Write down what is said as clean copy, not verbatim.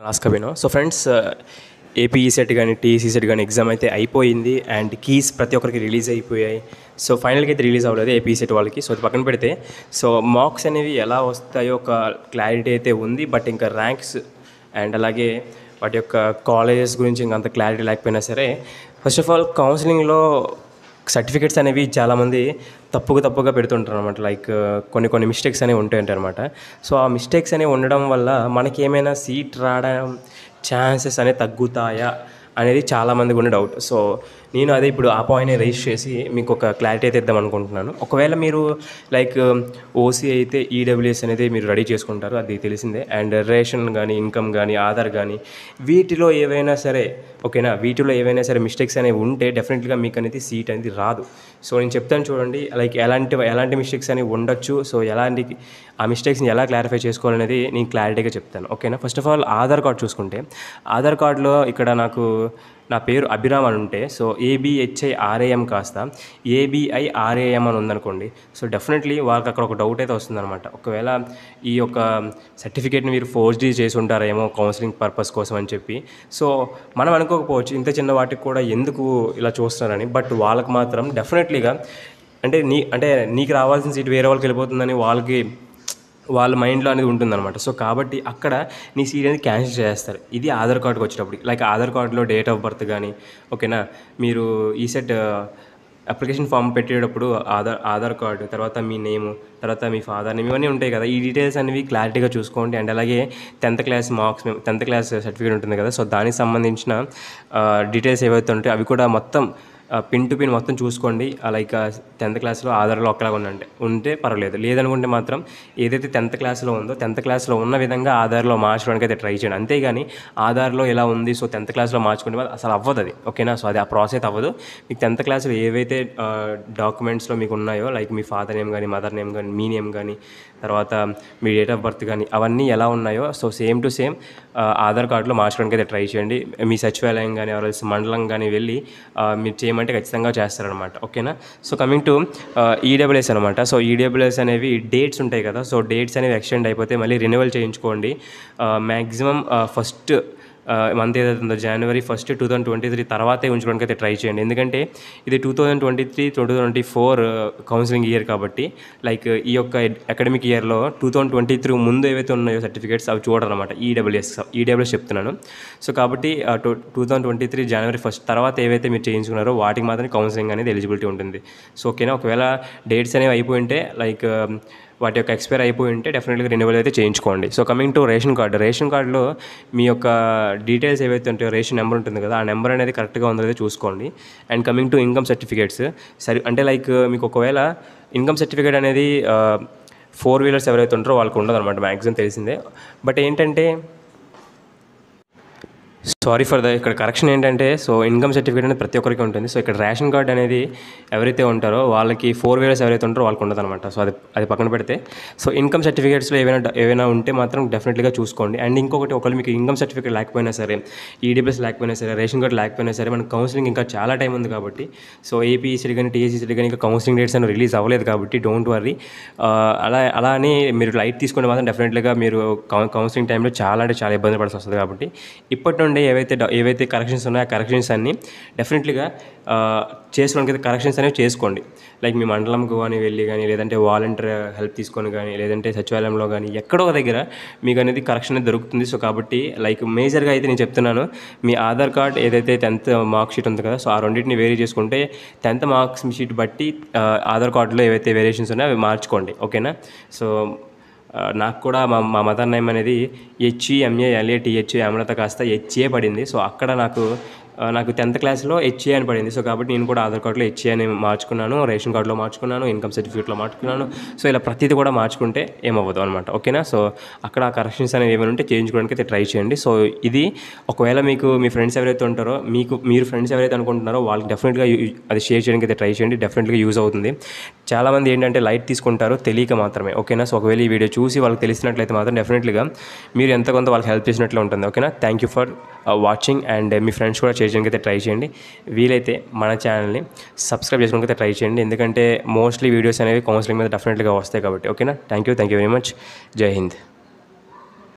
Last కవినో so friends AP SET కానీ TEC SET కానీ ఎగ్జామ్ అయితే అయిపోయింది అండ్ కీస్ ప్రతి ఒక్కరికి రిలీజ్ అయిపోయాయి. సో ఫైనల్కి అయితే రిలీజ్ అవ్వలేదు ఏపీ సెట్ వాళ్ళకి. సో అది పక్కన పెడితే సో మార్క్స్ అనేవి ఎలా వస్తాయో ఒక క్లారిటీ అయితే ఉంది. బట్ ఇంకా ర్యాంక్స్ అండ్ అలాగే వాటి యొక్క కాలేజెస్ గురించి ఇంకా అంత క్లారిటీ లేకపోయినా సరే, ఫస్ట్ ఆఫ్ ఆల్ కౌన్సిలింగ్లో సర్టిఫికేట్స్ అనేవి చాలామంది తప్పుగా పెడుతుంటారు అనమాట. లైక్ కొన్ని మిస్టేక్స్ అనేవి ఉంటాయంట అనమాట. సో ఆ మిస్టేక్స్ అనేవి ఉండడం వల్ల మనకి ఏమైనా సీట్ రావడం ఛాన్సెస్ అనేవి తగ్గుతాయా అనేది చాలామందికి ఉండే డౌట్. సో నేను అదే ఇప్పుడు ఆ పాయింట్ని రైజ్ చేసి మీకు ఒక క్లారిటీ అయితే ఇద్దాం అనుకుంటున్నాను. ఒకవేళ మీరు లైక్ ఓసీ అయితే ఈడబ్ల్యూఎస్ అనేది మీరు రెడీ చేసుకుంటారు, అది తెలిసిందే. అండ్ రేషన్ కానీ ఇన్కమ్ కానీ ఆధార్ కానీ వీటిలో ఏవైనా సరే ఓకేనా, వీటిలో ఏవైనా సరే మిస్టేక్స్ అనేవి ఉంటే డెఫినెట్గా మీకు అనేది సీట్ అనేది రాదు. సో నేను చెప్తాను చూడండి, లైక్ ఎలాంటి మిస్టేక్స్ అనేవి ఉండొచ్చు, సో ఆ మిస్టేక్స్ని ఎలా క్లారిఫై చేసుకోవాలనేది నేను క్లారిటీగా చెప్తాను ఓకేనా. First of all Aadhaar card చూసుకుంటే, ఆధార్ కార్డులో ఇక్కడ నా పేరు అభిరామ్ అని ఉంటే సో ABHIRAM కాస్త ABIRAM అని ఉందనుకోండి. సో డెఫినెట్లీ వాళ్ళకి అక్కడ ఒక డౌట్ అయితే వస్తుందన్నమాట. ఒకవేళ ఈ యొక్క సర్టిఫికేట్ని మీరు ఫోర్జరీ చేసి ఉంటారేమో కౌన్సిలింగ్ పర్పస్ కోసం అని చెప్పి. సో మనం అనుకోకపోవచ్చు ఇంత చిన్న వాటికి కూడా ఎందుకు ఇలా చూస్తున్నారని. బట్ వాళ్ళకి మాత్రం డెఫినెట్లీగా అంటే నీకు రావాల్సిన సీట్ వేరే వాళ్ళకి వెళ్ళిపోతుందని వాళ్ళ మైండ్లో అనేది ఉంటుందన్నమాట. సో కాబట్టి అక్కడ నీ సీట్ అనేది క్యాన్సిల్ చేస్తారు. ఇది ఆధార్ కార్డుకి వచ్చేటప్పుడు, లైక్ ఆధార్ కార్డులో డేట్ ఆఫ్ బర్త్ కానీ ఓకేనా, మీరు ఈ సెట్ అప్లికేషన్ ఫామ్ పెట్టేటప్పుడు ఆధార్ కార్డు తర్వాత మీ నేము తర్వాత మీ ఫాదర్ నేమ్ ఇవన్నీ ఉంటాయి కదా, ఈ డీటెయిల్స్ అనేవి క్లారిటీగా చూసుకోండి. అండ్ అలాగే 10th class marks 10th class certificate ఉంటుంది కదా, సో దానికి సంబంధించిన డీటెయిల్స్ ఏవైతే ఉంటాయో అవి కూడా మొత్తం పిన్ టు పిన్ మొత్తం చూసుకోండి. లైక్ 10th క్లాస్లో ఆధార్లో ఒక్కలాగా ఉంటే పర్వాలేదు, లేదనుకుంటే మాత్రం ఏదైతే 10th క్లాస్లో ఉందో 10th క్లాస్లో ఉన్న విధంగా ఆధార్లో మార్చడానికి అయితే ట్రై చేయండి. అంతేగాని ఆధార్లో ఎలా ఉంది సో 10th క్లాస్లో మార్చుకుంటే అసలు అవ్వదు అది ఓకేనా. సో అది ఆ ప్రాసెస్ అయితే అవ్వదు. మీకు 10th క్లాస్లో ఏవైతే డాక్యుమెంట్స్లో మీకు ఉన్నాయో లైక్ మీ ఫాదర్ నేమ్ కానీ మదర్ నేమ్ కానీ మీ నేమ్ కానీ తర్వాత మీ డేట్ ఆఫ్ బర్త్ కానీ అవన్నీ ఎలా ఉన్నాయో so same to same Aadhaar కార్డులో మార్చడానికి అయితే ట్రై చేయండి. మీ సచివాలయం కానీ ఎవరైనా మండలం కానీ వెళ్ళి మీరు చేయమంటే ఖచ్చితంగా చేస్తారనమాట ఓకేనా. సో కమింగ్ టు ఈడబ్ల్యూఎస్ అనమాట. సో ఈడబ్ల్యూఎస్ అనేవి డేట్స్ ఉంటాయి కదా, సో డేట్స్ అనేవి ఎక్స్టెండ్ అయిపోతే మళ్ళీ రెన్యువల్ చేయించుకోండి. మ్యాక్సిమం ఫస్ట్ మంత్ ఏదైతే ఉందో January 1, 2023 తర్వాతే ఉంచుకోవడానికి అయితే ట్రై చేయండి. ఎందుకంటే ఇది 2023-2024 కౌన్సిలింగ్ ఇయర్ కాబట్టి లైక్ ఈ యొక్క అకాడమిక్ ఇయర్లో 2023 ముందు ఏవైతే ఉన్నాయో సర్టిఫికేట్స్ అవి చూడాలన్నమాట. ఈడబ్ల్యూఎస్ చెప్తున్నాను. సో కాబట్టి 2023 January 1 తర్వాత ఏవైతే మీరు చేయించుకున్నారో వాటికి మాత్రమే కౌన్సిలింగ్ అనేది ఎలిజిబిలిటీ ఉంటుంది. సో ఓకేనా. ఒకవేళ డేట్స్ అనేవి అయిపోయి ఉంటే లైక్ వాటి యొక్క ఎక్స్పైర్ అయిపోయి ఉంటే డెఫినెట్గా రెన్యువల్ అయితే చేయించుకోండి. సో కమింగ్ టు రేషన్ కార్డులో మీ యొక్క డీటెయిల్స్ ఏవైతే ఉంటాయో రేషన్ నెంబర్ ఉంటుంది కదా, ఆ నెంబర్ అనేది కరెక్ట్గా ఉందో అయితే చూసుకోండి. And coming to income certificates అంటే లైక్ మీకు ఒకవేళ ఇన్కమ్ సర్టిఫికేట్ అనేది 4 వీలర్స్ ఎవరైతే ఉంటారో వాళ్ళకి ఉండదు అనమాట, మ్యాక్సిమం తెలిసిందే. బట్ ఏంటంటే సారీ ఫర్ ఇక్కడ కరెక్షన్ ఏంటంటే సో ఇన్కమ్ సర్టిఫికేట్ అనేది ప్రతి ఒక్కరికి ఉంటుంది. సో ఇక్కడ రేషన్ కార్డ్ అనేది ఎవరైతే ఉంటారో వాళ్ళకి 4 వీలర్స్ ఎవరైతే ఉంటారో వాళ్ళకి ఉండదు అనమాట. సో అది పక్కన పెడితే సో ఇన్కమ్ సర్టిఫికేట్స్లో ఏవైనా ఉంటే మాత్రం డెఫినెట్గా చూసుకోండి. అండ్ ఇంకొకటి, ఒకవేళ మీకు ఇన్కమ్ సర్టిఫికేట్ లేకపోయినా సరే, ఈడబ్ల్యూఎస్ లేకపోయినా సరే, రేషన్ కార్డ్ లేకపోయినా సరే, మనకు కౌన్సిలింగ్ ఇంకా చాలా టైం ఉంది కాబట్టి సో ఏపీ సెట్ కానీ టీఎస్సీ సెట్ కానీ ఇంకా కౌన్సిలింగ్ డేట్స్ అనేవి రిలీజ్ అవ్వలేదు కాబట్టి డోంట్ వర్రీ. అలా అని మీరు లైట్ తీసుకుంటే మాత్రం డెఫినెట్గా మీరు కౌన్సిలింగ్ టైంలో చాలా ఇబ్బంది పడాల్సి వస్తుంది. కాబట్టి ఇప్పటి నుండి ఏవైతే కరెక్షన్స్ ఉన్నాయో ఆ కరెక్షన్స్ అన్నీ డెఫినెట్లీగా చేసుకోవడానికి అయితే కరెక్షన్స్ అనేవి చేసుకోండి. లైక్ మీ మండలంకు కానీ వెళ్ళి కానీ లేదంటే వాలంటీర్ హెల్ప్ తీసుకొని కానీ లేదంటే సచివాలయంలో కానీ ఎక్కడో ఒక దగ్గర మీకు అనేది కరెక్షన్ అనేది దొరుకుతుంది. సో కాబట్టి లైక్ మేజర్గా అయితే నేను చెప్తున్నాను, మీ ఆధార్ కార్డ్ ఏదైతే 10th మార్క్ షీట్ ఉంది కదా, సో ఆ రెండింటిని వేరీ చేసుకుంటే 10th మార్క్స్ షీట్ బట్టి ఆధార్ కార్డులో ఏవైతే వేరియేషన్స్ ఉన్నాయో అవి మార్చుకోండి ఓకేనా. సో నాకు కూడా మా మదర్ నేమ్ అనేది HEMALATH అమృత కాస్త HA పడింది. సో అక్కడ నాకు 10th క్లాస్లో HA అని పడింది. సో కాబట్టి నేను కూడా ఆధార్ కార్డులో HA అని మార్చుకున్నాను, రేషన్ కార్డులో మార్చుకున్నాను, ఇన్కమ్ సర్టిఫికేట్లో మార్చుకున్నాను. సో ఇలా ప్రతిదీ కూడా మార్చుకుంటే ఏమవ్వదు అనమాట ఓకేనా. సో అక్కడ కరెక్షన్స్ అనేవి ఏమైనా ఉంటే చేయించుకోవడానికి అయితే ట్రై చేయండి. సో ఇది ఒకవేళ మీకు మీ ఫ్రెండ్స్ ఎవరైతే ఉంటారో మీరు ఫ్రెండ్స్ ఎవరైతే అనుకుంటున్నారో వాళ్ళకి డెఫినెట్గా అది షేర్ చేయడానికి అయితే ట్రై చేయండి, డెఫినెట్గా యూజ్ అవుతుంది. చాలామంది ఏంటంటే లైట్ తీసుకుంటారు తెలియక మాత్రమే ఓకేనా. సో ఒకవేళ ఈ వీడియో చూసి వాళ్ళకి తెలిసినట్లయితే మాత్రం డెఫినెట్లీగా మీరు ఎంత కొంత వాళ్ళకి హెల్ప్ చేసినట్లే ఉంటుంది ఓకేనా. Thank you for watching. And me friends కూడా చేయడానికి అయితే ట్రై చేయండి. వీలైతే మన ఛానల్ని సబ్స్క్రైబ్ చేసుకోవడానికి అయితే ట్రై చేయండి, ఎందుకంటే మోస్ట్లీ వీడియోస్ అనేవి కౌన్సిలింగ్ మీద డెఫినెట్గా వస్తాయి కాబట్టి ఓకేనా. Thank you very much. జై హింద్.